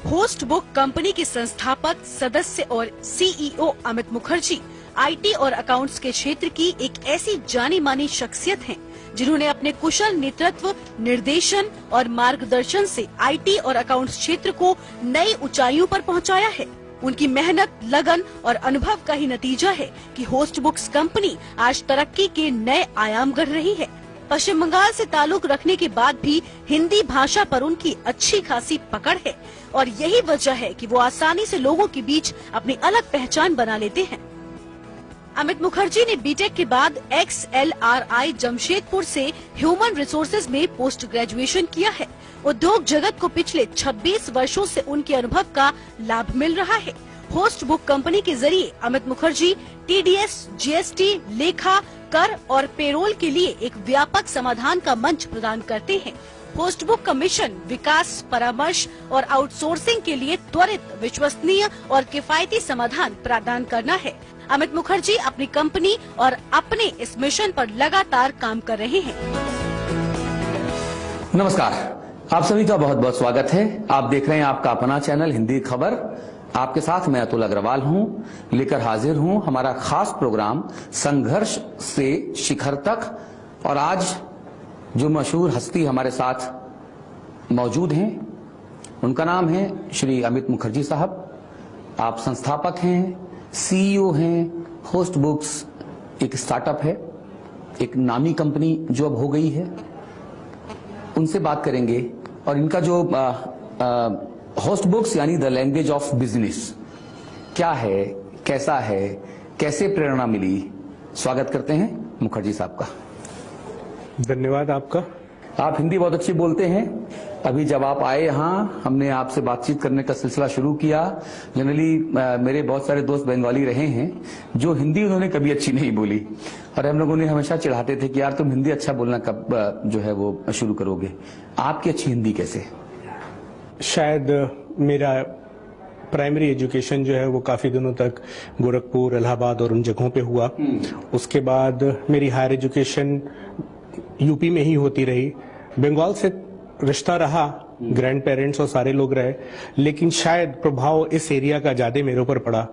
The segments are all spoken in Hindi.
होस्ट बुक कंपनी के संस्थापक सदस्य और सीईओ अमित मुखर्जी आईटी और अकाउंट्स के क्षेत्र की एक ऐसी जानी मानी शख्सियत हैं, जिन्होंने अपने कुशल नेतृत्व, निर्देशन और मार्गदर्शन से आईटी और अकाउंट्स क्षेत्र को नई ऊंचाइयों पर पहुंचाया है। उनकी मेहनत, लगन और अनुभव का ही नतीजा है कि होस्ट बुक्स कंपनी आज तरक्की के नए आयाम गढ़ रही है। पश्चिम बंगाल से ताल्लुक रखने के बाद भी हिंदी भाषा पर उनकी अच्छी खासी पकड़ है और यही वजह है कि वो आसानी से लोगों के बीच अपनी अलग पहचान बना लेते हैं। अमित मुखर्जी ने बीटेक के बाद XLRI जमशेदपुर से ह्यूमन रिसोर्सेज में पोस्ट ग्रेजुएशन किया है। उद्योग जगत को पिछले 26 वर्षों से उनके अनुभव का लाभ मिल रहा है। होस्ट बुक कंपनी के जरिए अमित मुखर्जी TDS, GST, लेखा, कर और पेरोल के लिए एक व्यापक समाधान का मंच प्रदान करते हैं। होस्ट बुक का मिशन विकास, परामर्श और आउटसोर्सिंग के लिए त्वरित, विश्वसनीय और किफायती समाधान प्रदान करना है। अमित मुखर्जी अपनी कंपनी और अपने इस मिशन पर लगातार काम कर रहे हैं। नमस्कार, आप सभी का बहुत बहुत स्वागत है। आप देख रहे हैं आपका अपना चैनल हिंदी खबर। आपके साथ मैं अतुल अग्रवाल हूं, लेकर हाजिर हूं हमारा खास प्रोग्राम संघर्ष से शिखर तक। और आज जो मशहूर हस्ती हमारे साथ मौजूद हैं, उनका नाम है श्री अमित मुखर्जी साहब। आप संस्थापक हैं, सीईओ हैं। होस्ट बुक्स एक स्टार्टअप है, एक नामी कंपनी जो अब हो गई है। उनसे बात करेंगे और इनका जो होस्ट बुक्स यानी द लैंग्वेज ऑफ बिजनेस क्या है, कैसा है, कैसे प्रेरणा मिली। स्वागत करते हैं मुखर्जी साहब का। धन्यवाद आपका। आप हिंदी बहुत अच्छी बोलते हैं। अभी जब आप आए यहाँ, हमने आपसे बातचीत करने का सिलसिला शुरू किया। जनरली मेरे बहुत सारे दोस्त बंगाली रहे हैं जो हिंदी उन्होंने कभी अच्छी नहीं बोली, और हम लोगों ने हमेशा चिढ़ाते थे कि यार तुम हिंदी अच्छा बोलना कब जो है वो शुरू करोगे। आपकी अच्छी हिंदी कैसे? शायद मेरा प्राइमरी एजुकेशन जो है वो काफी दिनों तक गोरखपुर, इलाहाबाद और उन जगहों पे हुआ। उसके बाद मेरी हायर एजुकेशन यूपी में ही होती रही। बंगाल से रिश्ता रहा, ग्रैंड पेरेंट्स और सारे लोग रहे, लेकिन शायद प्रभाव इस एरिया का ज्यादा मेरे ऊपर पड़ा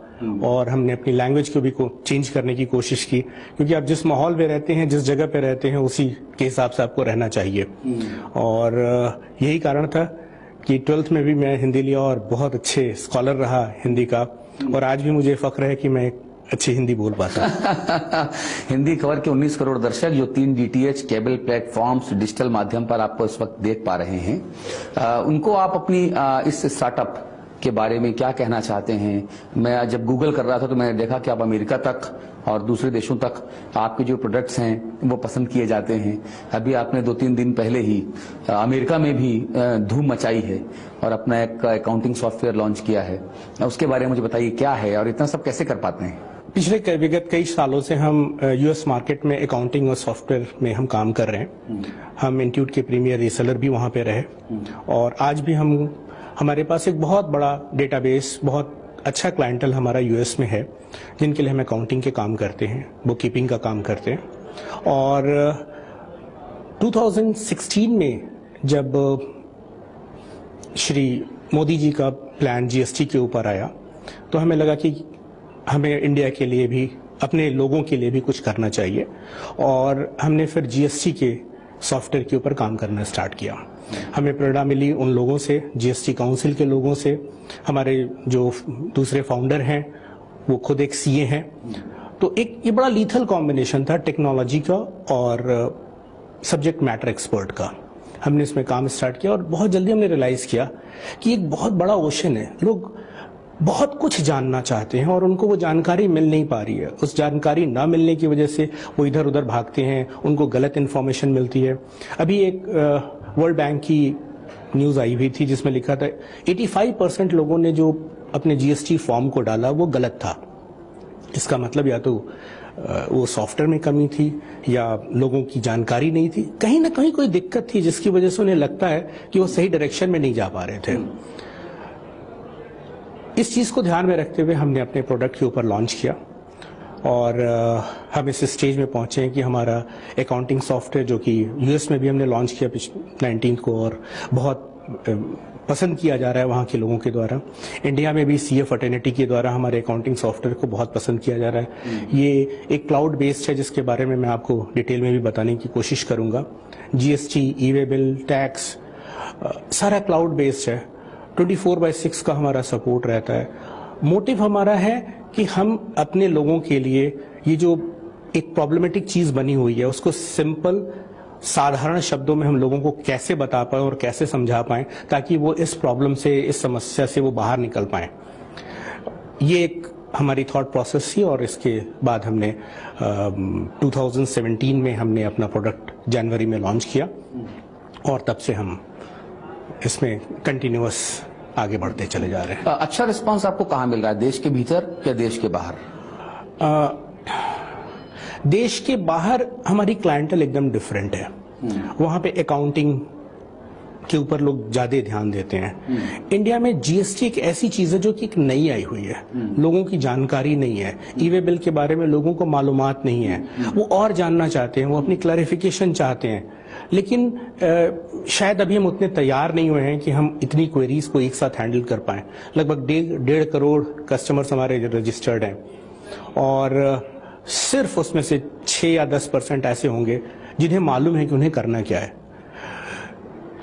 और हमने अपनी लैंग्वेज को भी चेंज करने की कोशिश की, क्योंकि आप जिस माहौल में रहते हैं, जिस जगह पे रहते हैं, उसी के हिसाब से आपको रहना चाहिए। और यही कारण था कि 12th में भी मैं हिंदी लिया और बहुत अच्छे स्कॉलर रहा हिंदी का, और आज भी मुझे फख्र है कि मैं अच्छी हिंदी बोल पाता। हिंदी खबर के 19 करोड़ दर्शक जो 3 DTH केबल प्लेटफॉर्म्स, डिजिटल माध्यम पर आपको इस वक्त देख पा रहे हैं, उनको आप अपनी इस स्टार्टअप के बारे में क्या कहना चाहते हैं? मैं जब गूगल कर रहा था तो मैंने देखा कि आप अमेरिका तक और दूसरे देशों तक आपके जो प्रोडक्ट्स हैं वो पसंद किए जाते हैं। अभी आपने 2-3 दिन पहले ही अमेरिका में भी धूम मचाई है और अपना एक अकाउंटिंग सॉफ्टवेयर लॉन्च किया है। उसके बारे में मुझे बताइए क्या है और इतना सब कैसे कर पाते हैं? पिछले विगत कई सालों से हम यूएस मार्केट में अकाउंटिंग और सॉफ्टवेयर में हम काम कर रहे हैं। हम इंट्यूट के प्रीमियर रीसेलर भी वहां पे रहे, और आज भी हमारे पास एक बहुत बड़ा डेटाबेस, बहुत अच्छा क्लाइंटल हमारा यूएस में है, जिनके लिए हम अकाउंटिंग के काम करते हैं, बुक कीपिंग का काम करते हैं। और 2016 में जब श्री मोदी जी का प्लान GST के ऊपर आया, तो हमें लगा कि हमें इंडिया के लिए भी, अपने लोगों के लिए भी कुछ करना चाहिए, और हमने फिर GST के सॉफ्टवेयर के ऊपर काम करना स्टार्ट किया। हमें प्रेरणा मिली उन लोगों से, GST काउंसिल के लोगों से। हमारे जो दूसरे फाउंडर हैं वो खुद एक CA हैं। तो एक ये बड़ा लीथल कॉम्बिनेशन था टेक्नोलॉजी का और सब्जेक्ट मैटर एक्सपर्ट का। हमने इसमें काम स्टार्ट किया और बहुत जल्दी हमने रियलाइज किया कि एक बहुत बड़ा ओशन है। लोग बहुत कुछ जानना चाहते हैं और उनको वो जानकारी मिल नहीं पा रही है। उस जानकारी ना मिलने की वजह से वो इधर उधर भागते हैं, उनको गलत इन्फॉर्मेशन मिलती है। अभी एक वर्ल्ड बैंक की न्यूज आई हुई थी जिसमें लिखा था 85% लोगों ने जो अपने GST फॉर्म को डाला वो गलत था। इसका मतलब या तो वो सॉफ्टवेयर में कमी थी या लोगों की जानकारी नहीं थी, कहीं ना कहीं कोई दिक्कत थी जिसकी वजह से उन्हें लगता है कि वो सही डायरेक्शन में नहीं जा पा रहे थे। इस चीज को ध्यान में रखते हुए हमने अपने प्रोडक्ट के ऊपर लॉन्च किया और हम इस स्टेज में पहुंचे हैं कि हमारा अकाउंटिंग सॉफ्टवेयर, जो कि यूएस में भी हमने लॉन्च किया 19 को, और बहुत पसंद किया जा रहा है वहाँ के लोगों के द्वारा। इंडिया में भी सीए फर्टर्निटी के द्वारा हमारे अकाउंटिंग सॉफ्टवेयर को बहुत पसंद किया जा रहा है। ये एक क्लाउड बेस्ड है जिसके बारे में मैं आपको डिटेल में भी बताने की कोशिश करूंगा। जीएसटी, ई-वे बिल, टैक्स सारा क्लाउड बेस्ड है। 24/6 का हमारा सपोर्ट रहता है। मोटिव हमारा है कि हम अपने लोगों के लिए ये जो एक प्रॉब्लमेटिक चीज बनी हुई है उसको सिंपल साधारण शब्दों में हम लोगों को कैसे बता पाएं और कैसे समझा पाएं ताकि वो इस प्रॉब्लम से, इस समस्या से वो बाहर निकल पाएं। ये एक हमारी थॉट प्रोसेस थी और इसके बाद हमने 2017 में हमने अपना प्रोडक्ट जनवरी में लॉन्च किया और तब से हम इसमें कंटिन्यूअस आगे बढ़ते चले जा रहे हैं। अच्छा रिस्पांस आपको कहाँ मिल रहा है, देश के भीतर या देश के बाहर? देश के बाहर हमारी क्लाइंटल एकदम डिफरेंट है। वहां पे अकाउंटिंग के ऊपर लोग ज्यादा ध्यान देते हैं। इंडिया में जीएसटी एक ऐसी चीज है जो कि एक नई आई हुई है, लोगों की जानकारी नहीं है। ई-वे बिल के बारे में लोगों को मालूमात नहीं है, वो और जानना चाहते हैं, वो अपनी क्लैरिफिकेशन चाहते हैं। लेकिन शायद अभी हम उतने तैयार नहीं हुए हैं कि हम इतनी क्वेरीज को एक साथ हैंडल कर पाए। लगभग 1.5 करोड़ कस्टमर्स हमारे रजिस्टर्ड हैं और सिर्फ उसमें से 6 या 10% ऐसे होंगे जिन्हें मालूम है कि उन्हें करना क्या है।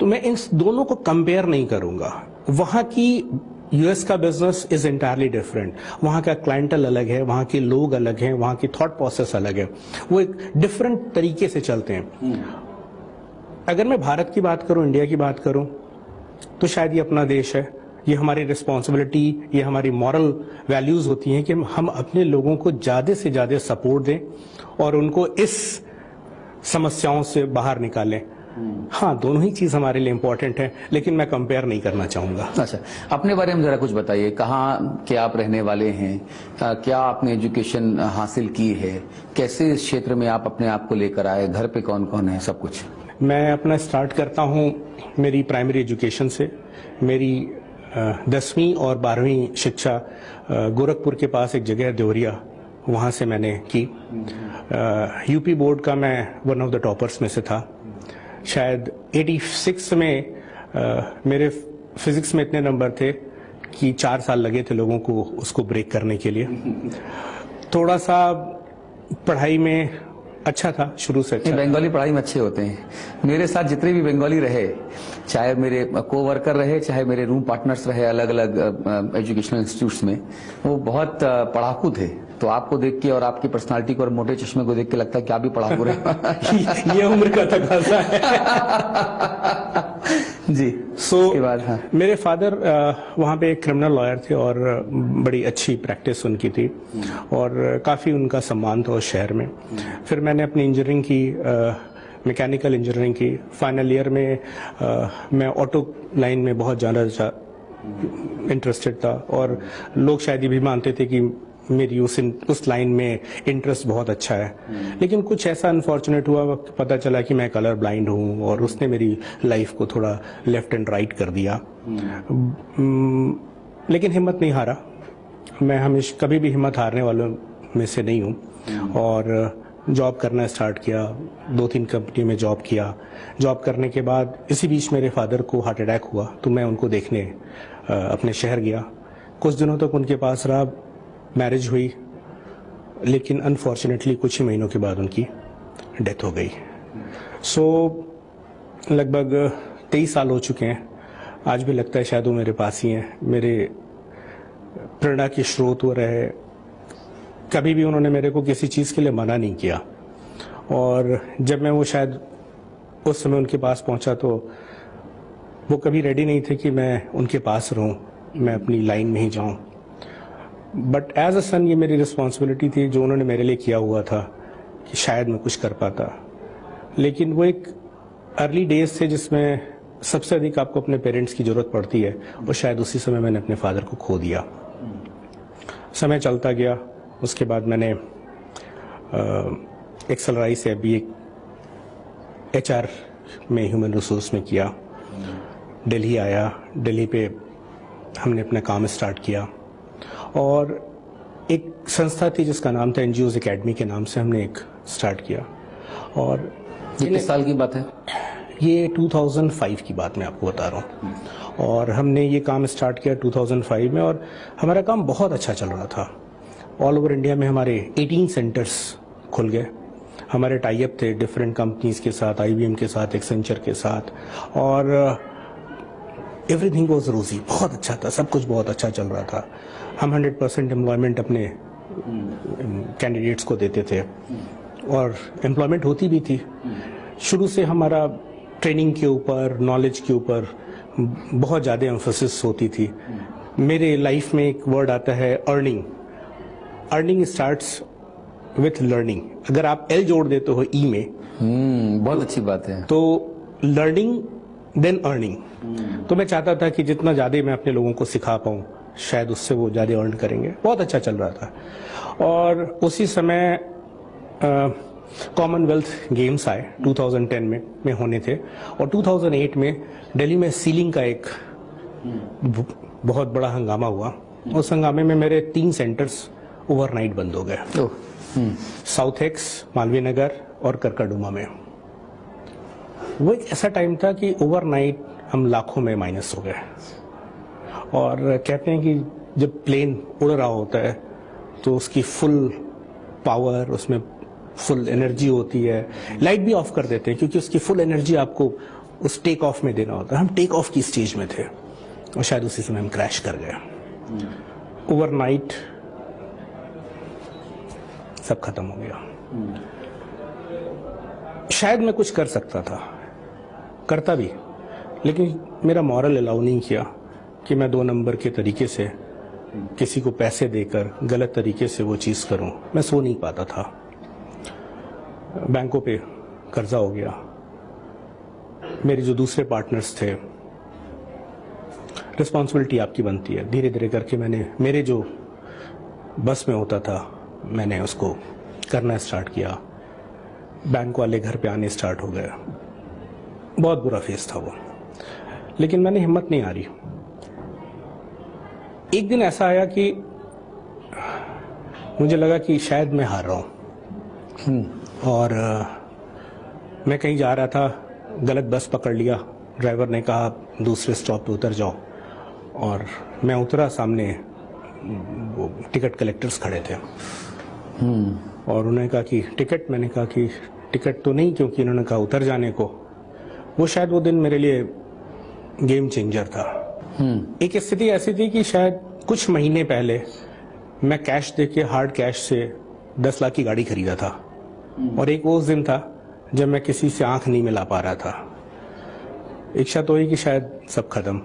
तो मैं इन दोनों को कंपेयर नहीं करूंगा। वहां की यूएस का बिजनेस इज एंटायरली डिफरेंट। वहां का क्लाइंटल अलग है, वहां के लोग अलग हैं, वहां की थॉट प्रोसेस अलग है, वो एक डिफरेंट तरीके से चलते हैं। अगर मैं भारत की बात करूं, इंडिया की बात करूं, तो शायद ये अपना देश है। ये हमारी रिस्पॉन्सिबिलिटी, ये हमारी मॉरल वैल्यूज होती हैं कि हम अपने लोगों को ज्यादा से ज्यादा सपोर्ट दें और उनको इस समस्याओं से बाहर निकालें। हाँ, दोनों ही चीज हमारे लिए इंपॉर्टेंट है, लेकिन मैं कंपेयर नहीं करना चाहूंगा। अच्छा, अपने बारे में जरा कुछ बताइए। कहाँ के आप रहने वाले हैं, क्या आपने एजुकेशन हासिल की है, कैसे इस क्षेत्र में आप अपने आप को लेकर आए, घर पे कौन कौन है, सब कुछ? मैं अपना स्टार्ट करता हूँ मेरी प्राइमरी एजुकेशन से। मेरी 10वीं और 12वीं शिक्षा गोरखपुर के पास एक जगह है देवरिया, वहाँ से मैंने की। यूपी बोर्ड का मैं वन ऑफ द टॉपर्स में से था। शायद 86 में मेरे फिजिक्स में इतने नंबर थे कि 4 साल लगे थे लोगों को उसको ब्रेक करने के लिए। थोड़ा सा पढ़ाई में अच्छा था शुरू से। अच्छा, बंगाली पढ़ाई में अच्छे होते हैं। मेरे साथ जितने भी बंगाली रहे, चाहे मेरे को वर्कर रहे, चाहे मेरे रूम पार्टनर्स रहे अलग अलग एजुकेशनल इंस्टीट्यूट्स में, वो बहुत पढ़ाकू थे। तो आपको देख के और आपकी पर्सनालिटी को और मोटे चश्मे को देख के लगता है कि आप भी पढ़ाकू रहे। ये उम्र का तकाजा है। जी। के बाद हाँ। मेरे फादर वहाँ पे एक क्रिमिनल लॉयर थे और बड़ी अच्छी प्रैक्टिस उनकी थी और काफी उनका सम्मान था उस शहर में। फिर मैंने अपनी इंजीनियरिंग की, मैकेनिकल इंजीनियरिंग की। फाइनल ईयर में मैं ऑटो लाइन में बहुत ज्यादा इंटरेस्टेड था और लोग शायद ये भी मानते थे कि मेरी उस लाइन में इंटरेस्ट बहुत अच्छा है। लेकिन कुछ ऐसा अनफॉर्चुनेट हुआ, पता चला कि मैं कलर ब्लाइंड हूँ और उसने मेरी लाइफ को थोड़ा लेफ्ट एंड राइट कर दिया। लेकिन हिम्मत नहीं हारा। मैं हमेशा कभी भी हिम्मत हारने वालों में से नहीं हूँ और जॉब करना स्टार्ट किया। 2-3 कंपनी में जॉब किया। जॉब करने के बाद इसी बीच मेरे फादर को हार्ट अटैक हुआ तो मैं उनको देखने अपने शहर गया। कुछ दिनों तक उनके पास रहा। मैरिज हुई, लेकिन अनफॉर्चुनेटली कुछ ही महीनों के बाद उनकी डेथ हो गई। लगभग 23 साल हो चुके हैं। आज भी लगता है शायद वो मेरे पास ही हैं। मेरे प्रेरणा के स्रोत वो रहे। कभी भी उन्होंने मेरे को किसी चीज़ के लिए मना नहीं किया और जब मैं वो शायद उस समय उनके पास पहुंचा तो वो कभी रेडी नहीं थे कि मैं उनके पास रहूं, मैं अपनी लाइन में ही जाऊं। बट एज अ सन ये मेरी रिस्पॉन्सिबिलिटी थी जो उन्होंने मेरे लिए किया हुआ था कि शायद मैं कुछ कर पाता। लेकिन वो एक अर्ली डेज थे जिसमें सबसे अधिक आपको अपने पेरेंट्स की जरूरत पड़ती है और शायद उसी समय मैंने अपने फादर को खो दिया। समय चलता गया। उसके बाद मैंने एक्सेलराई से अभी एक HR में ह्यूमन रिसोर्स में किया। दिल्ली आया। दिल्ली पे हमने अपना काम स्टार्ट किया और एक संस्था थी जिसका नाम था NGOs एकेडमी के नाम से हमने एक स्टार्ट किया। और ये किस साल की बात है? ये 2005 की बात मैं आपको बता रहा हूँ। और हमने ये काम स्टार्ट किया 2005 में और हमारा काम बहुत अच्छा चल रहा था। ऑल ओवर इंडिया में हमारे 18 सेंटर्स खुल गए। हमारे टाई अप थे डिफरेंट कंपनीज के साथ, IBM के साथ, एक्सेंचर के साथ, और एवरीथिंग वाज रोजी, बहुत अच्छा था, सब कुछ बहुत अच्छा चल रहा था। हम 100% एम्प्लॉयमेंट अपने कैंडिडेट्स को देते थे और एम्प्लॉयमेंट होती भी थी। शुरू से हमारा ट्रेनिंग के ऊपर, नॉलेज के ऊपर बहुत ज़्यादा एम्फोसिस होती थी। मेरे लाइफ में एक वर्ड आता है earning. Earning starts with learning. अगर आप एल जोड़ देते हो ई में, बहुत अच्छी बात है, तो लर्निंग देन अर्निंग। तो मैं चाहता था कि जितना ज्यादा मैं अपने लोगों को सिखा पाऊं, शायद उससे वो ज्यादा अर्न करेंगे। बहुत अच्छा चल रहा था। और उसी समय कॉमनवेल्थ गेम्स आए 2010 में होने थे, और 2008 में दिल्ली में सीलिंग का एक बहुत बड़ा हंगामा हुआ। उस हंगामे में मेरे 3 सेंटर्स ओवरनाइट बंद हो गए, साउथ एक्स, मालवीय नगर और करकरडुमा में। वो एक ऐसा टाइम था कि ओवरनाइट हम लाखों में माइनस हो गए। और कहते हैं कि जब प्लेन उड़ रहा होता है तो उसकी फुल पावर, उसमें फुल एनर्जी होती है। लाइट भी ऑफ कर देते हैं क्योंकि उसकी फुल एनर्जी आपको उस टेक ऑफ में देना होता है। हम टेक ऑफ की स्टेज में थे और शायद उसी समय हम क्रैश कर गए। ओवरनाइट सब खत्म हो गया। शायद मैं कुछ कर सकता था, करता भी, लेकिन मेरा मॉरल अलाउ नहीं किया कि मैं 2 नंबर के तरीके से किसी को पैसे देकर गलत तरीके से वो चीज करूं। मैं सो नहीं पाता था, बैंकों पे कर्जा हो गया। मेरे जो दूसरे पार्टनर्स थे, रिस्पॉन्सिबिलिटी आपकी बनती है। धीरे धीरे करके मैंने, मेरे जो बस में होता था, मैंने उसको करना स्टार्ट किया। बैंक वाले घर पे आने स्टार्ट हो गए। बहुत बुरा फेस था वो, लेकिन मैंने हिम्मत नहीं हारी। एक दिन ऐसा आया कि मुझे लगा कि शायद मैं हार रहा हूं, और मैं कहीं जा रहा था, गलत बस पकड़ लिया। ड्राइवर ने कहा दूसरे स्टॉप पे उतर जाओ, और मैं उतरा। सामने वो टिकट कलेक्टर्स खड़े थे और उन्होंने कहा कि टिकट। मैंने कहा कि टिकट तो नहीं, क्योंकि इन्होंने कहा उतर जाने को। वो शायद वो दिन मेरे लिए गेम चेंजर था। एक स्थिति ऐसी थी कि शायद कुछ महीने पहले मैं कैश देके, हार्ड कैश से 10 लाख की गाड़ी खरीदा था, और एक वो दिन था जब मैं किसी से आंख नहीं मिला पा रहा था। इच्छा तो हुई कि शायद सब खत्म,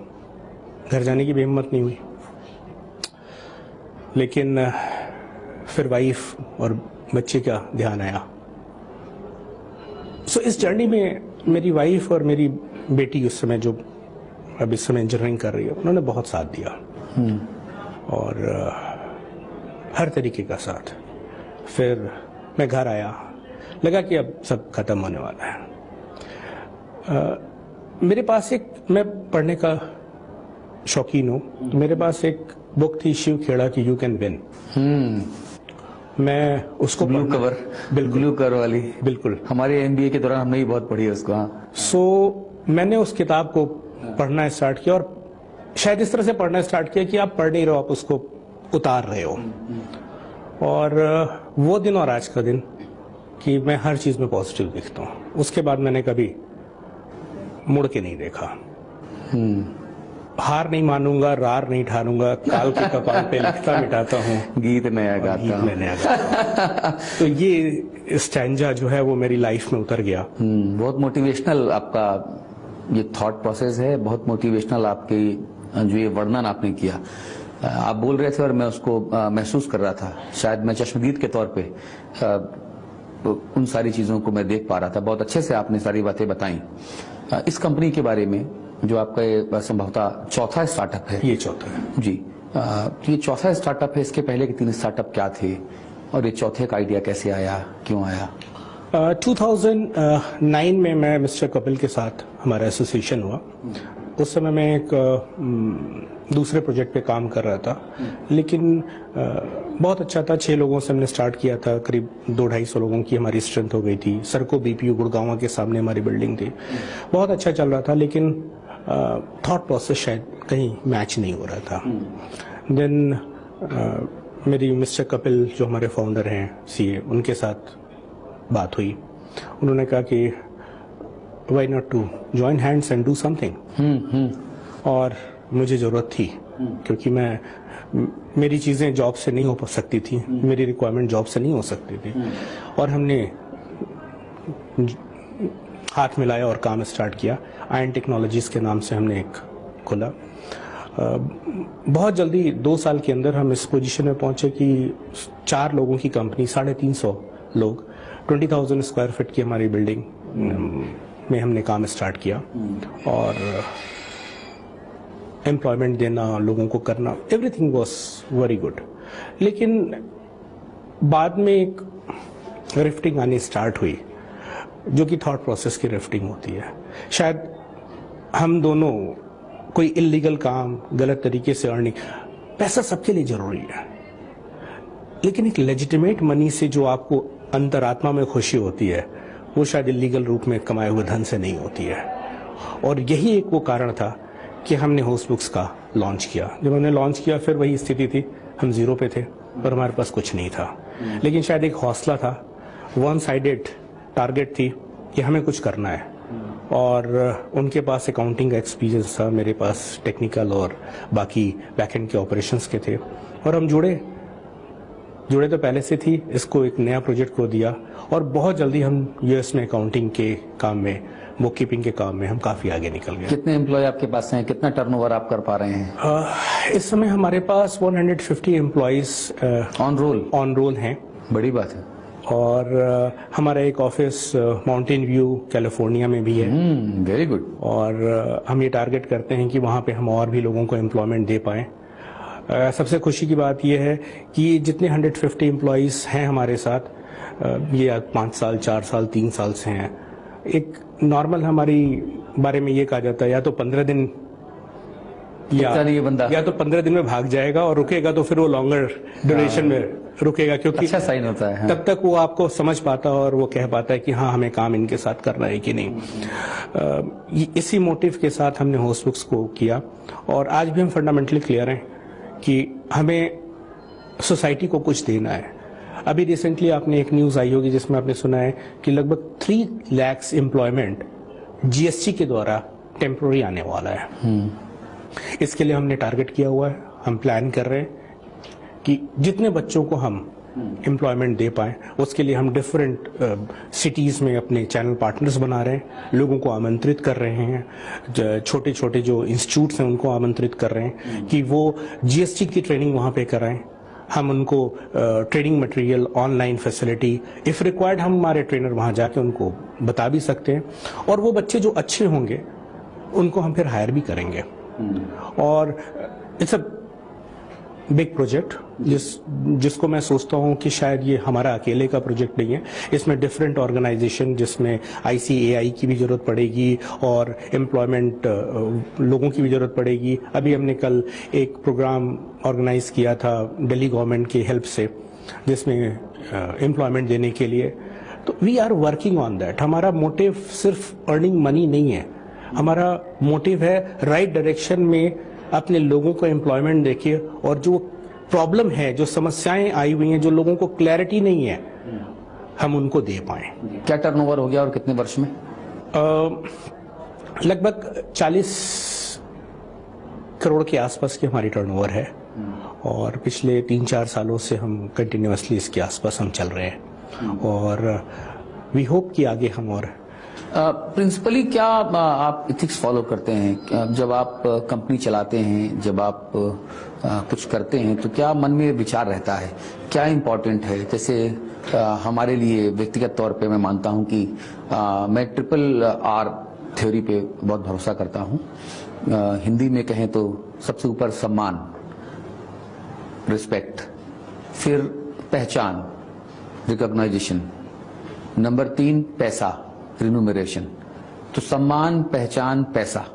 घर जाने की भी हिम्मत नहीं हुई। लेकिन फिर वाइफ और बच्चे का ध्यान आया। सो इस जर्नी में मेरी वाइफ और मेरी बेटी, उस समय जो अब इस समय इंजीनियरिंग कर रही है, उन्होंने बहुत साथ दिया, और हर तरीके का साथ। फिर मैं घर आया, लगा कि अब सब खत्म होने वाला है। मेरे पास एक, मैं पढ़ने का शौकीन हूँ, तो मेरे पास एक बुक थी शिव खेड़ा की यू कैन विन। मैं उसको ब्लू कवर, बिल्कुल ब्लू कवर वाली, बिल्कुल हमारे MBA के दौरान हमने भी बहुत पढ़ी है उसको। हाँ, सो मैंने उस किताब को पढ़ना स्टार्ट किया, और शायद इस तरह से पढ़ना स्टार्ट किया कि आप पढ़ नहीं रहे हो, आप उसको उतार रहे हो। और वो दिन और आज का दिन कि मैं हर चीज में पॉजिटिव दिखता हूँ। उसके बाद मैंने कभी मुड़ के नहीं देखा। हार नहीं मानूंगा, रार नहीं ठारूंगा, काल के कपाल पे लिखता मिटाता हूँ, गीत नया गाता हूँ। नया गाता हूँ। तो ये स्टैंजा जो है वो मेरी लाइफ में उतर गया। बहुत मोटिवेशनल आपका ये थॉट प्रोसेस है, बहुत मोटिवेशनल आपकी जो ये वर्णन आपने किया। आप बोल रहे थे और मैं उसको महसूस कर रहा था। शायद मैं चश्मदीद के तौर पे उन सारी चीजों को मैं देख पा रहा था। बहुत अच्छे से आपने सारी बातें बताई। इस कंपनी के बारे में, जो आपका ये संभवतः चौथा स्टार्टअप है। ये चौथा है जी। ये चौथा स्टार्टअप है। इसके पहले के 3 स्टार्टअप क्या थे, और ये चौथे का आइडिया कैसे आया, क्यों आया? 2009 में मैं मिस्टर कपिल के साथ हमारा एसोसिएशन हुआ। उस समय मैं एक दूसरे प्रोजेक्ट पे काम कर रहा था, लेकिन बहुत अच्छा था। 6 लोगों से हमने स्टार्ट किया था, करीब 200-250 लोगों की हमारी स्ट्रेंथ हो गई थी। सरको BPU गुड़गांव के सामने हमारी बिल्डिंग थी। बहुत अच्छा चल रहा था, लेकिन थॉट प्रोसेस शायद कहीं मैच नहीं हो रहा था। देन मेरी मिस्टर कपिल जो हमारे फाउंडर हैं सीए, उनके साथ बात हुई। उन्होंने कहा कि why not to join hands and do something. और मुझे ज़रूरत थी क्योंकि मेरी चीज़ें जॉब से नहीं हो सकती थी, मेरी रिक्वायरमेंट जॉब से नहीं हो सकती थी। और हमने हाथ मिलाया और काम स्टार्ट किया। आयन टेक्नोलॉजीज़ के नाम से हमने एक खोला। बहुत जल्दी 2 साल के अंदर हम इस पोजीशन में पहुंचे कि 4 लोगों की कंपनी, 350 लोग, 20,000 स्क्वायर फीट की हमारी बिल्डिंग में हमने काम स्टार्ट किया और एम्प्लॉयमेंट देना, लोगों को करना, एवरीथिंग वाज वेरी गुड। लेकिन बाद में एक रिफ्टिंग आनी स्टार्ट हुई, जो कि थॉट प्रोसेस की रिफ्टिंग होती है। शायद हम दोनों कोई इलीगल काम, गलत तरीके से अर्निंग, पैसा सबके लिए जरूरी है, लेकिन एक लेजिटिमेट मनी से जो आपको अंतरात्मा में खुशी होती है, वो शायद इलीगल रूप में कमाए हुए धन से नहीं होती है। और यही एक वो कारण था कि हमने होस्ट बुक्स का लॉन्च किया। जब हमने लॉन्च किया फिर वही स्थिति थी, हम जीरो पे थे और हमारे पास कुछ नहीं था। लेकिन शायद एक हौसला था, वन साइडेड टारगेट थी कि हमें कुछ करना है। और उनके पास अकाउंटिंग का एक्सपीरियंस था, मेरे पास टेक्निकल और बाकी बैकएंड के ऑपरेशंस के थे। और हम जुड़े तो पहले से थी, इसको एक नया प्रोजेक्ट को दिया और बहुत जल्दी हम यूएस में अकाउंटिंग के काम में, बुक कीपिंग के काम में हम काफी आगे निकल गए। कितने एम्प्लॉय आपके पास हैं, कितना टर्नओवर आप कर पा रहे हैं? इस समय हमारे पास 150 एम्प्लॉइज ऑन रोल हैं। बड़ी बात है। और हमारा एक ऑफिस माउंटेन व्यू कैलिफोर्निया में भी है। Very good. और हम ये टारगेट करते हैं कि वहाँ पे हम और भी लोगों को एम्प्लॉयमेंट दे पाएं। सबसे खुशी की बात यह है कि जितने 150 एम्प्लॉइज हैं हमारे साथ, ये 5 साल, 4 साल, 3 साल से हैं। एक नॉर्मल हमारी बारे में ये कहा जाता है, या तो 15 दिन या तो 15 दिन में भाग जाएगा, और रुकेगा तो फिर वो लॉन्गर ड्यूरेशन में रुकेगा, क्योंकि अच्छा साइन होता है। तब तक वो आपको समझ पाता है और वो कह पाता है कि हाँ, हमें काम इनके साथ करना है कि नहीं। इसी मोटिव के साथ हमने होस्ट बुक्स को किया और आज भी हम फंडामेंटली क्लियर हैं कि हमें सोसाइटी को कुछ देना है। अभी रिसेंटली आपने एक न्यूज आई होगी जिसमें आपने सुना है कि लगभग 3 लाख एम्प्लॉयमेंट जीएसटी के द्वारा टेम्पोररी आने वाला है। इसके लिए हमने टारगेट किया हुआ है। हम प्लान कर रहे हैं कि जितने बच्चों को हम एम्प्लॉयमेंट दे पाए, उसके लिए हम डिफरेंट सिटीज में अपने चैनल पार्टनर्स बना रहे हैं, लोगों को आमंत्रित कर रहे हैं, छोटे छोटे जो इंस्टीट्यूट्स हैं उनको आमंत्रित कर रहे हैं कि वो जीएसटी की ट्रेनिंग वहाँ पे कराएं। हम उनको training material, online facility, if required हम हमारे ट्रेनर वहाँ जाके उनको बता भी सकते हैं। और वो बच्चे जो अच्छे होंगे उनको हम फिर हायर भी करेंगे। और इट्स अ बिग प्रोजेक्ट जिसको मैं सोचता हूं कि शायद ये हमारा अकेले का प्रोजेक्ट नहीं है। इसमें डिफरेंट ऑर्गेनाइजेशन, जिसमें ICAI की भी जरूरत पड़ेगी और एम्प्लॉयमेंट लोगों की भी जरूरत पड़ेगी। अभी हमने कल एक प्रोग्राम ऑर्गेनाइज किया था दिल्ली गवर्नमेंट की हेल्प से, जिसमें एम्प्लॉयमेंट देने के लिए। तो we are working on that. हमारा मोटिव सिर्फ अर्निंग मनी नहीं है, हमारा मोटिव है राइट डायरेक्शन में अपने लोगों को एम्प्लॉयमेंट देखिए, और जो प्रॉब्लम है, जो समस्याएं आई हुई हैं, जो लोगों को क्लैरिटी नहीं है, हम उनको दे पाएं। क्या टर्नओवर हो गया और कितने वर्ष में? लगभग 40 करोड़ के आसपास की हमारी टर्नओवर है और पिछले 3-4 सालों से हम कंटिन्यूअसली इसके आसपास हम चल रहे हैं और वी होप कि आगे हम और प्रिंसिपली क्या आप इथिक्स फॉलो करते हैं जब आप कंपनी चलाते हैं, जब आप कुछ करते हैं, तो क्या मन में विचार रहता है, क्या इम्पोर्टेंट है? जैसे हमारे लिए व्यक्तिगत तौर पे मैं मानता हूं कि मैं RRR थ्योरी पे बहुत भरोसा करता हूं। हिंदी में कहें तो सबसे ऊपर सम्मान, रिस्पेक्ट, फिर पहचान, रिकॉग्नाइजेशन, नंबर 3 पैसा, रिन्यूमरेशन। तो सम्मान, पहचान, पैसा,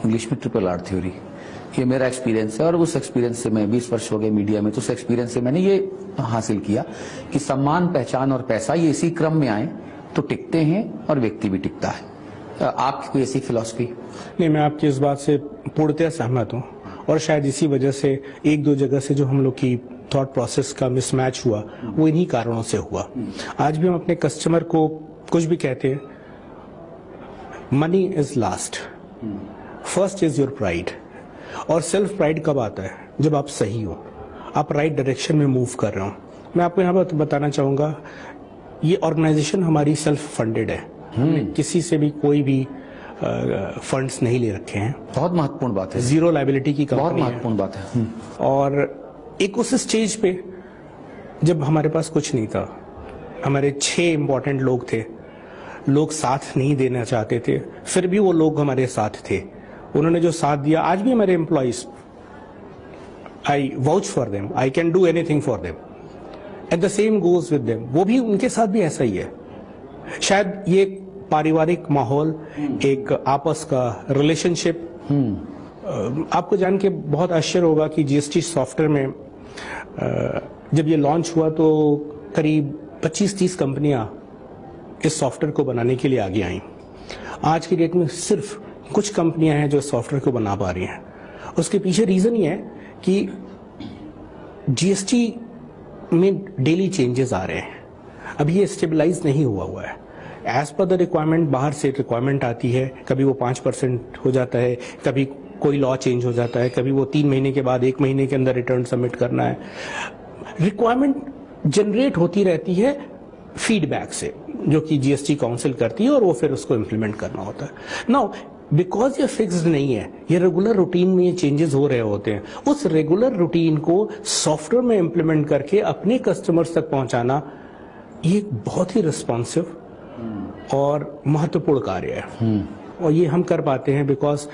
इंग्लिश में RRR थ्योरी। ये मेरा एक्सपीरियंस है और उस एक्सपीरियंस से मैं 20 वर्ष हो गए मीडिया में, तो उस एक्सपीरियंस से मैंने ये हासिल किया कि सम्मान, पहचान और पैसा ये इसी क्रम में आए तो टिकते हैं और व्यक्ति भी टिकता है। आपकी कोई ऐसी फिलॉसफी? नहीं, मैं आपकी इस बात से पूर्णतः सहमत हूँ और शायद इसी वजह से एक दो जगह से जो हम लोग की थॉट प्रोसेस का मिसमैच हुआ वो इन्हीं कारणों से हुआ। आज भी हम अपने कस्टमर को कुछ भी कहते हैं, money is last, first is your pride. और सेल्फ प्राइड कब आता है? जब आप सही हो, आप राइट डायरेक्शन में मूव कर रहे हो। मैं आपको यहाँ पर बताना चाहूंगा, ये ऑर्गेनाइजेशन हमारी सेल्फ फंडेड है, हमने किसी से भी कोई भी फंड्स नहीं ले रखे हैं। बहुत महत्वपूर्ण बात है, जीरो लायबिलिटी की बहुत कंपनी है। महत्वपूर्ण बात है। और एक उस स्टेज पे जब हमारे पास कुछ नहीं था, हमारे 6 इंपॉर्टेंट लोग थे, लोग साथ नहीं देना चाहते थे, फिर भी वो लोग हमारे साथ थे, उन्होंने जो साथ दिया। आज भी हमारे employees, I vouch for them, I can do anything for them, at the same goes with them. वो भी, उनके साथ भी ऐसा ही है। शायद ये पारिवारिक माहौल, एक आपस का रिलेशनशिप, आपको जान के बहुत आश्चर्य होगा कि जीएसटी सॉफ्टवेयर में जब ये लॉन्च हुआ तो करीब 25-30 कंपनियां इस सॉफ्टवेयर को बनाने के लिए आगे आई। आज की डेट में सिर्फ कुछ कंपनियां हैं जो सॉफ्टवेयर को बना पा रही हैं। उसके पीछे रीजन ये है कि जीएसटी में डेली चेंजेस आ रहे हैं, अभी ये स्टेबलाइज नहीं हुआ है। एज पर द रिक्वायरमेंट, बाहर से रिक्वायरमेंट आती है, कभी वो 5% हो जाता है, कभी कोई लॉ चेंज हो जाता है, कभी वो 3 महीने के बाद 1 महीने के अंदर रिटर्न सबमिट करना है। रिक्वायरमेंट जनरेट होती रहती है फीडबैक से, जो कि जीएसटी काउंसिल करती है और वो फिर उसको इम्प्लीमेंट करना होता है। नाउ बिकॉज ये फिक्स्ड नहीं है, ये रेगुलर रूटीन में ये चेंजेस हो रहे होते हैं, उस रेगुलर रूटीन को सॉफ्टवेयर में इम्प्लीमेंट करके अपने कस्टमर्स तक पहुंचाना, ये एक बहुत ही रिस्पॉन्सिव और महत्वपूर्ण कार्य है। और ये हम कर पाते हैं बिकॉज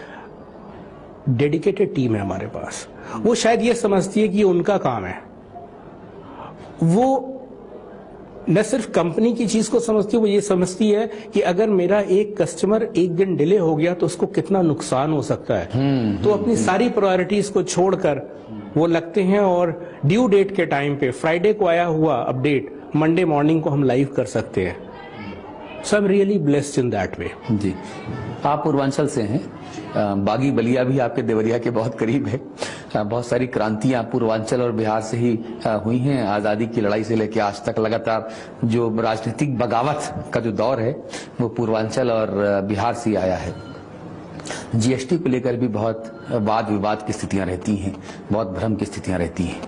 डेडिकेटेड टीम है हमारे पास। वो शायद ये समझती है कि ये उनका काम है, वो न सिर्फ कंपनी की चीज को समझती है, वो ये समझती है कि अगर मेरा एक कस्टमर एक दिन डिले हो गया तो उसको कितना नुकसान हो सकता है। तो अपनी सारी प्रायोरिटीज को छोड़कर वो लगते हैं और ड्यू डेट के टाइम पे, फ्राइडे को आया हुआ अपडेट मंडे मॉर्निंग को हम लाइव कर सकते हैं। So I am really blessed in that way. जी, आप पूर्वांचल से हैं, बागी बलिया भी आपके देवरिया के बहुत करीब है। बहुत सारी क्रांतियां पूर्वांचल और बिहार से ही हुई हैं। आजादी की लड़ाई से लेकर आज तक लगातार जो राजनीतिक बगावत का जो दौर है वो पूर्वांचल और बिहार से ही आया है। जीएसटी को लेकर भी बहुत वाद विवाद की स्थितियां रहती हैं, बहुत भ्रम की स्थितियां रहती हैं।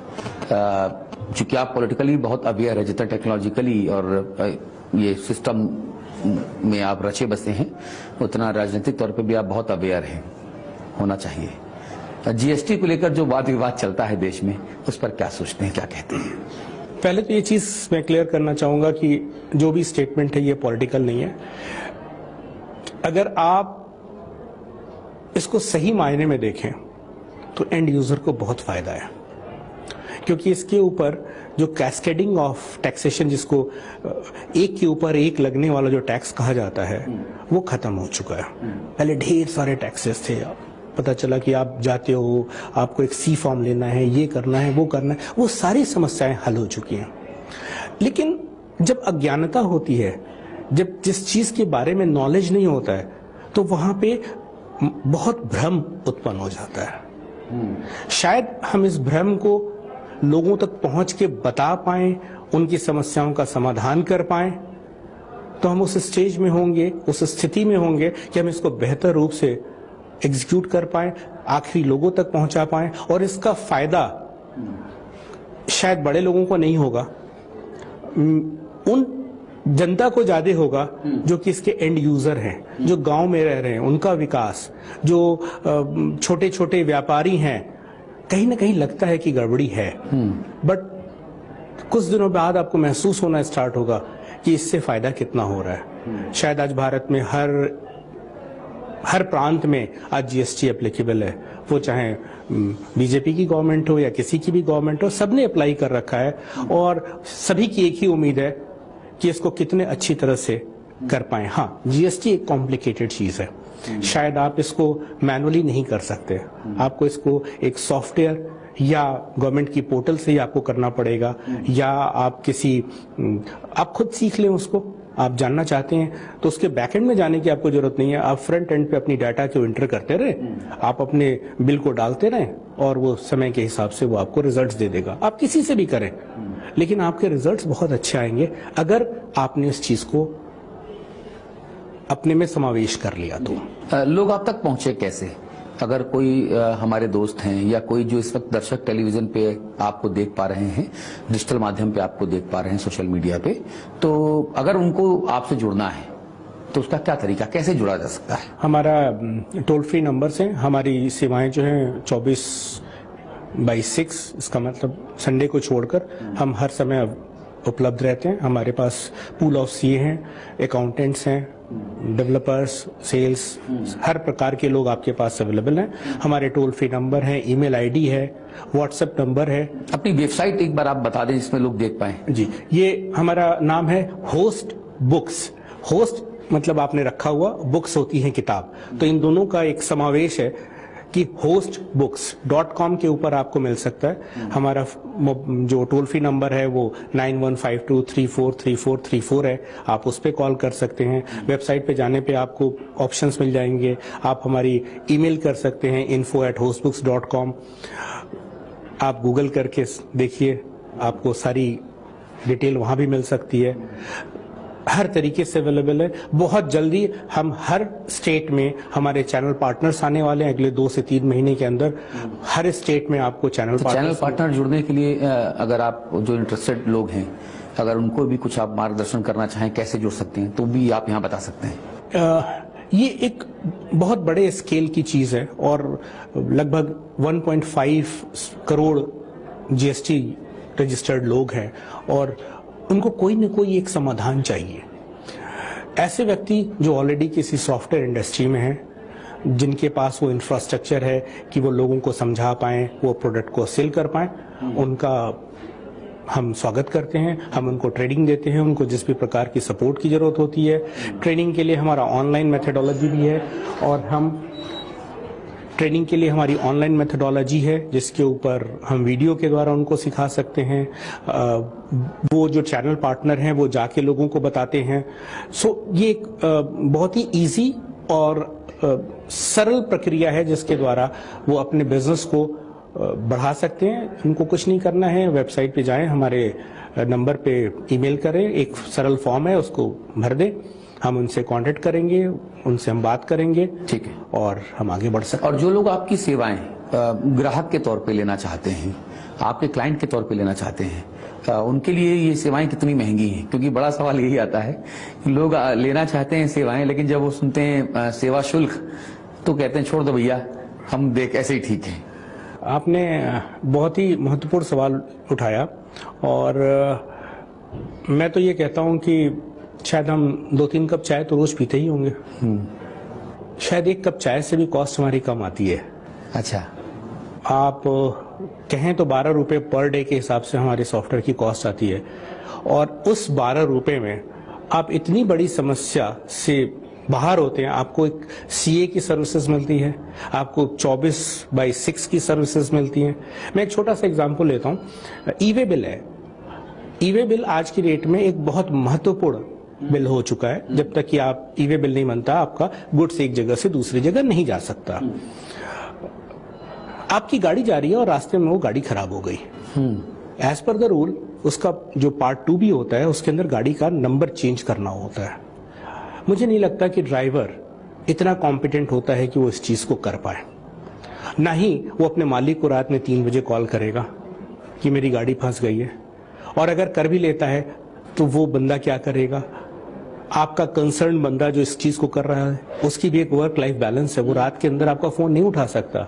चूंकि आप पॉलिटिकली बहुत अवेयर है, जितना टेक्नोलॉजिकली और ये सिस्टम में आप रचे बसे हैं, उतना राजनीतिक तौर पे भी आप बहुत अवेयर हैं, होना चाहिए। जीएसटी को लेकर जो वाद विवाद चलता है देश में, उस पर क्या सोचते हैं, क्या कहते हैं? पहले तो ये चीज मैं क्लियर करना चाहूंगा कि जो भी स्टेटमेंट है ये पॉलिटिकल नहीं है। अगर आप इसको सही मायने में देखें तो एंड यूजर को बहुत फायदा है, क्योंकि इसके ऊपर जो कैस्केडिंग ऑफ टैक्सेशन, जिसको एक के ऊपर एक लगने वाला जो टैक्स कहा जाता है, वो खत्म हो चुका है। पहले ढेर सारे टैक्सेस थे, पता चला कि आप जाते हो, आपको एक सी फॉर्म लेना है, ये करना है, वो करना है, वो सारी समस्याएं हल हो चुकी हैं। लेकिन जब अज्ञानता होती है, जब जिस चीज के बारे में नॉलेज नहीं होता है, तो वहां पे बहुत भ्रम उत्पन्न हो जाता है। शायद हम इस भ्रम को लोगों तक पहुंच के बता पाएं, उनकी समस्याओं का समाधान कर पाएं, तो हम उस स्टेज में होंगे, उस स्थिति में होंगे कि हम इसको बेहतर रूप से एग्जीक्यूट कर पाएं, आखिरी लोगों तक पहुंचा पाएं। और इसका फायदा शायद बड़े लोगों को नहीं होगा, उन जनता को ज्यादा होगा जो कि इसके एंड यूजर हैं, जो गांव में रह रहे हैं, उनका विकास, जो छोटे छोटे व्यापारी हैं। कहीं ना कहीं लगता है कि गड़बड़ी है, बट कुछ दिनों बाद आपको महसूस होना स्टार्ट होगा कि इससे फायदा कितना हो रहा है। शायद आज भारत में हर प्रांत में आज जीएसटी एप्लीकेबल है, वो चाहे बीजेपी की गवर्नमेंट हो या किसी की भी गवर्नमेंट हो, सबने अप्लाई कर रखा है और सभी की एक ही उम्मीद है कि इसको कितने अच्छी तरह से कर पाए। हाँ, जीएसटी एक कॉम्प्लिकेटेड चीज है, शायद आप इसको मैनुअली नहीं कर सकते, आपको इसको एक सॉफ्टवेयर या गवर्नमेंट की पोर्टल से ही आपको करना पड़ेगा, या आप खुद सीख लें उसको, आप जानना चाहते हैं तो उसके बैकएंड में जाने की आपको जरूरत नहीं है। आप फ्रंट एंड पे अपनी डाटा को एंटर करते रहे, आप अपने बिल को डालते रहे और वो समय के हिसाब से वो आपको रिजल्ट्स दे देगा। आप किसी से भी करें, लेकिन आपके रिजल्ट्स बहुत अच्छे आएंगे अगर आपने इस चीज को अपने में समावेश कर लिया तो। लोग आप तक पहुंचे कैसे? अगर कोई हमारे दोस्त हैं या कोई जो इस वक्त दर्शक टेलीविजन पे आपको देख पा रहे हैं, डिजिटल माध्यम पे आपको देख पा रहे हैं, सोशल मीडिया पे, तो अगर उनको आपसे जुड़ना है तो उसका क्या तरीका, कैसे जुड़ा जा सकता है? हमारा टोल फ्री नंबर से हमारी सेवाएं जो हैं 24/6, इसका मतलब संडे को छोड़कर हम हर समय उपलब्ध रहते हैं। हमारे पास पूल ऑफ सीए हैं, अकाउंटेंट्स हैं, डेवलपर्स, सेल्स, हर प्रकार के लोग आपके पास अवेलेबल हैं। हमारे टोल फ्री नंबर है, ईमेल आईडी है, व्हाट्सएप नंबर है। अपनी वेबसाइट एक बार आप बता दें जिसमें लोग देख पाए। जी, ये हमारा नाम है होस्ट बुक्स। होस्ट मतलब आपने रखा हुआ, बुक्स होती हैं किताब, तो इन दोनों का एक समावेश है कि hostbooks.com के ऊपर आपको मिल सकता है। हमारा जो टोल फ्री नंबर है वो 9152343434 है, आप उस पर कॉल कर सकते हैं। वेबसाइट पे जाने पे आपको ऑप्शंस मिल जाएंगे, आप हमारी ईमेल कर सकते हैं info@hostbooks.com। आप गूगल करके देखिए, आपको सारी डिटेल वहां भी मिल सकती है। हर तरीके से अवेलेबल है। बहुत जल्दी हम हर स्टेट में हमारे चैनल पार्टनर्स आने वाले हैं, अगले 2 से 3 महीने के अंदर हर स्टेट में आपको चैनल पार्टनर जुड़ने के लिए अगर आप जो इंटरेस्टेड लोग हैं, अगर उनको भी कुछ आप मार्गदर्शन करना चाहें कैसे जुड़ सकते हैं, तो भी आप यहाँ बता सकते हैं। ये एक बहुत बड़े स्केल की चीज है और लगभग 1.5 करोड़ जीएसटी रजिस्टर्ड लोग हैं और उनको कोई न कोई एक समाधान चाहिए। ऐसे व्यक्ति जो ऑलरेडी किसी सॉफ्टवेयर इंडस्ट्री में हैं, जिनके पास वो इंफ्रास्ट्रक्चर है कि वो लोगों को समझा पाएं, वो प्रोडक्ट को सेल कर पाएं, उनका हम स्वागत करते हैं। हम उनको ट्रेनिंग देते हैं, उनको जिस भी प्रकार की सपोर्ट की जरूरत होती है। ट्रेनिंग के लिए हमारा ऑनलाइन मेथोडोलॉजी भी है और हम ट्रेनिंग के लिए हमारी ऑनलाइन मेथोडोलॉजी है जिसके ऊपर हम वीडियो के द्वारा उनको सिखा सकते हैं। वो जो चैनल पार्टनर हैं वो जाके लोगों को बताते हैं। सो ये एक बहुत ही इजी और सरल प्रक्रिया है जिसके द्वारा वो अपने बिजनेस को बढ़ा सकते हैं। उनको कुछ नहीं करना है, वेबसाइट पे जाएं, हमारे नंबर पे ईमेल करें, एक सरल फॉर्म है उसको भर दें, हम उनसे कांटेक्ट करेंगे, उनसे हम बात करेंगे, ठीक है, और हम आगे बढ़ सकते हैं। और जो लोग आपकी सेवाएं ग्राहक के तौर पे लेना चाहते हैं, आपके क्लाइंट के तौर पे लेना चाहते हैं, उनके लिए ये सेवाएं कितनी महंगी हैं? क्योंकि बड़ा सवाल यही आता है कि लोग लेना चाहते हैं सेवाएं, लेकिन जब वो सुनते हैं सेवा शुल्क तो कहते हैं छोड़ दो भैया, हम देख ऐसे ही ठीक है। आपने बहुत ही महत्वपूर्ण सवाल उठाया और मैं तो ये कहता हूं कि शायद हम 2-3 कप चाय तो रोज पीते ही होंगे। शायद 1 कप चाय से भी कॉस्ट हमारी कम आती है। अच्छा, आप कहें तो 12 रुपए पर डे के हिसाब से हमारे सॉफ्टवेयर की कॉस्ट आती है और उस 12 रुपए में आप इतनी बड़ी समस्या से बाहर होते हैं। आपको एक सीए की सर्विसेज मिलती है, आपको 24/6 की सर्विसेज मिलती हैं। मैं एक छोटा सा एग्जांपल लेता हूं, ई-वे बिल है। ई-वे बिल आज की डेट में एक बहुत महत्वपूर्ण बिल हो चुका है। जब तक कि आप ई-वे बिल नहीं बनता, आपका गुड्स एक जगह से दूसरी जगह नहीं जा सकता। आपकी गाड़ी जा रही है और रास्ते में वो गाड़ी खराब हो गई, एज पर द रूल उसका जो पार्ट 2 भी होता है उसके अंदर गाड़ी का नंबर चेंज करना होता है। मुझे नहीं लगता कि ड्राइवर इतना कॉम्पिटेंट होता है कि वो इस चीज को कर पाए। ना ही वो अपने मालिक को रात में 3 बजे कॉल करेगा कि मेरी गाड़ी फंस गई है, और अगर कर भी लेता है तो वो बंदा क्या करेगा? आपका कंसर्न बंदा जो इस चीज को कर रहा है उसकी भी एक वर्क लाइफ बैलेंस है, वो रात के अंदर आपका फोन नहीं उठा सकता।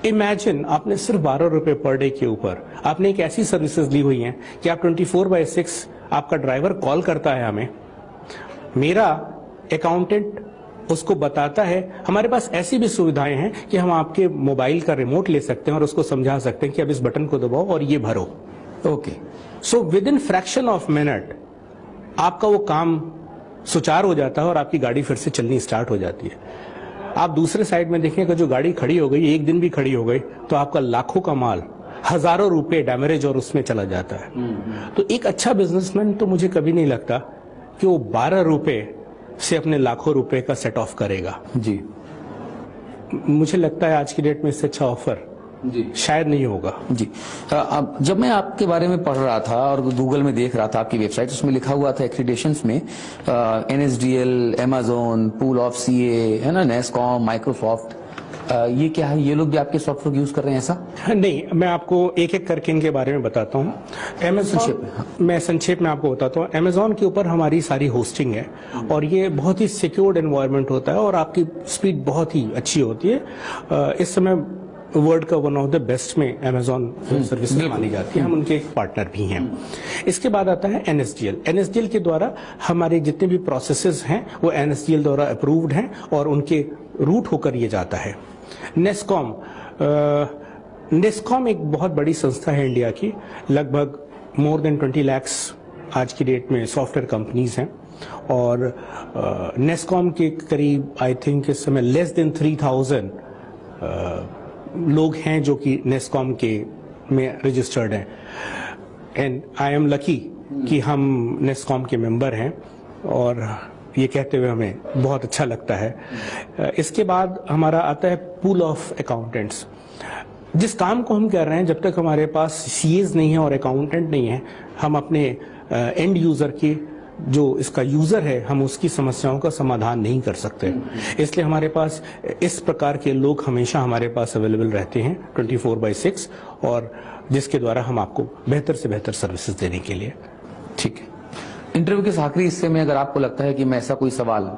इमेजिन आपने सिर्फ 12 रुपए पर डे के ऊपर आपने एक ऐसी सर्विसेज ली हुई है कि आप 24/6 आपका ड्राइवर कॉल करता है हमें, मेरा अकाउंटेंट उसको बताता है। हमारे पास ऐसी भी सुविधाएं हैं कि हम आपके मोबाइल का रिमोट ले सकते हैं और उसको समझा सकते हैं कि अब इस बटन को दबाओ और ये भरो। Okay, so with in fraction of minute आपका वो काम सुचारू हो जाता है और आपकी गाड़ी फिर से चलनी स्टार्ट हो जाती है। आप दूसरे साइड में देखें कि जो गाड़ी खड़ी हो गई, एक दिन भी खड़ी हो गई, तो आपका लाखों का माल, हजारों रुपए डैमेज और उसमें चला जाता है। तो एक अच्छा बिजनेसमैन तो मुझे कभी नहीं लगता कि वो 12 रुपए से अपने लाखों रुपए का सेट ऑफ करेगा। जी मुझे लगता है आज की डेट में इससे अच्छा ऑफर जी शायद नहीं होगा। जी अब जब मैं आपके बारे में पढ़ रहा था और गूगल में देख रहा था आपकी वेबसाइट, उसमें लिखा हुआ था एक्रीडेशंस में NSDL, Amazon, pool of CA, है ना, नेस्कॉम, माइक्रोसॉफ्ट, ये क्या है? ये लोग भी आपके सॉफ्टवेयर यूज कर रहे हैं ऐसा? नहीं, मैं आपको एक एक करके इनके बारे में बताता हूँ। मैं संक्षेप में आपको बताता हूँ। Amazon के ऊपर हमारी सारी होस्टिंग है और ये बहुत ही सिक्योर्ड एनवायरनमेंट होता है और आपकी स्पीड बहुत ही अच्छी होती है। इस समय वर्ल्ड का वन ऑफ द बेस्ट में Amazon सर्विस मानी जाती है। हम उनके एक पार्टनर भी हैं। इसके बाद आता है NSDL। NSDL के द्वारा हमारे जितने भी प्रोसेसेस हैं वो NSDL द्वारा अप्रूव्ड हैं और उनके रूट होकर ये जाता है। नेस्कॉम एक बहुत बड़ी संस्था है इंडिया की। लगभग मोर देन 20 लाख आज की डेट में सॉफ्टवेयर कंपनीज हैं और नेस्कॉम के करीब आई थिंक इस समय लेस देन 3000 लोग हैं जो कि नेस्कॉम के में रजिस्टर्ड हैं। एंड आई एम लकी कि हम नेस्कॉम के मेंबर हैं और ये कहते हुए हमें बहुत अच्छा लगता है। इसके बाद हमारा आता है पूल ऑफ अकाउंटेंट्स। जिस काम को हम कर रहे हैं, जब तक हमारे पास CAs नहीं है और अकाउंटेंट नहीं है, हम अपने एंड यूजर की जो इसका यूजर है हम उसकी समस्याओं का समाधान नहीं कर सकते। इसलिए हमारे पास इस प्रकार के लोग हमेशा हमारे पास अवेलेबल रहते हैं 24/6 और जिसके द्वारा हम आपको बेहतर से बेहतर सर्विसेज देने के लिए। ठीक है। इंटरव्यू के आखिरी हिस्से में अगर आपको लगता है कि मैं ऐसा कोई सवाल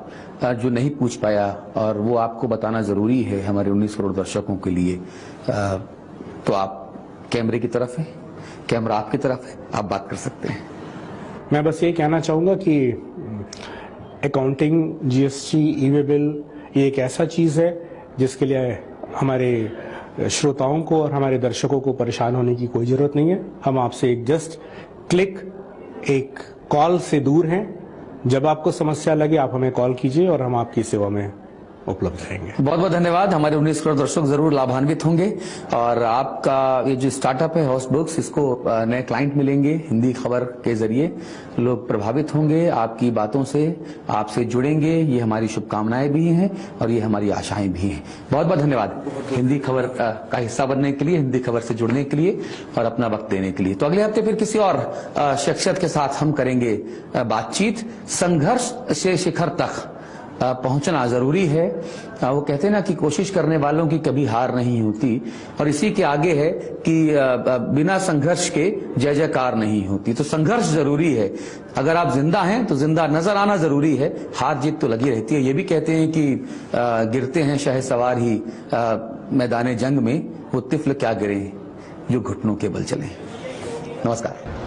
जो नहीं पूछ पाया और वो आपको बताना जरूरी है हमारे 19 करोड़ दर्शकों के लिए, तो आप कैमरे की तरफ है, कैमरा आपकी तरफ है, आप बात कर सकते हैं। मैं बस ये कहना चाहूंगा कि अकाउंटिंग, GST, ई-वे बिल ये एक ऐसा चीज है जिसके लिए हमारे श्रोताओं को और हमारे दर्शकों को परेशान होने की कोई जरूरत नहीं है। हम आपसे एक जस्ट क्लिक, एक कॉल से दूर हैं। जब आपको समस्या लगे आप हमें कॉल कीजिए और हम आपकी सेवा में उपलब्ध रहेंगे। बहुत बहुत धन्यवाद। हमारे 19 करोड़ दर्शक जरूर लाभान्वित होंगे और आपका ये जो स्टार्टअप है हाउस बुक्स, इसको नए क्लाइंट मिलेंगे। हिंदी खबर के जरिए लोग प्रभावित होंगे आपकी बातों से, आपसे जुड़ेंगे। ये हमारी शुभकामनाएं भी हैं और ये हमारी आशाएं भी हैं। बहुत बहुत धन्यवाद हिंदी खबर का हिस्सा बनने के लिए, हिंदी खबर से जुड़ने के लिए और अपना वक्त देने के लिए। तो अगले हफ्ते फिर किसी और शख्सियत के साथ हम करेंगे बातचीत। संघर्ष से शिखर तक पहुंचना जरूरी है। वो कहते हैं ना कि कोशिश करने वालों की कभी हार नहीं होती और इसी के आगे है कि बिना संघर्ष के जय जयकार नहीं होती। तो संघर्ष जरूरी है। अगर आप जिंदा हैं तो जिंदा नजर आना जरूरी है। हार जीत तो लगी रहती है। ये भी कहते हैं कि गिरते हैं शहसवार ही मैदान जंग में, वो तिफल क्या गिरे जो घुटनों के बल चले। नमस्कार।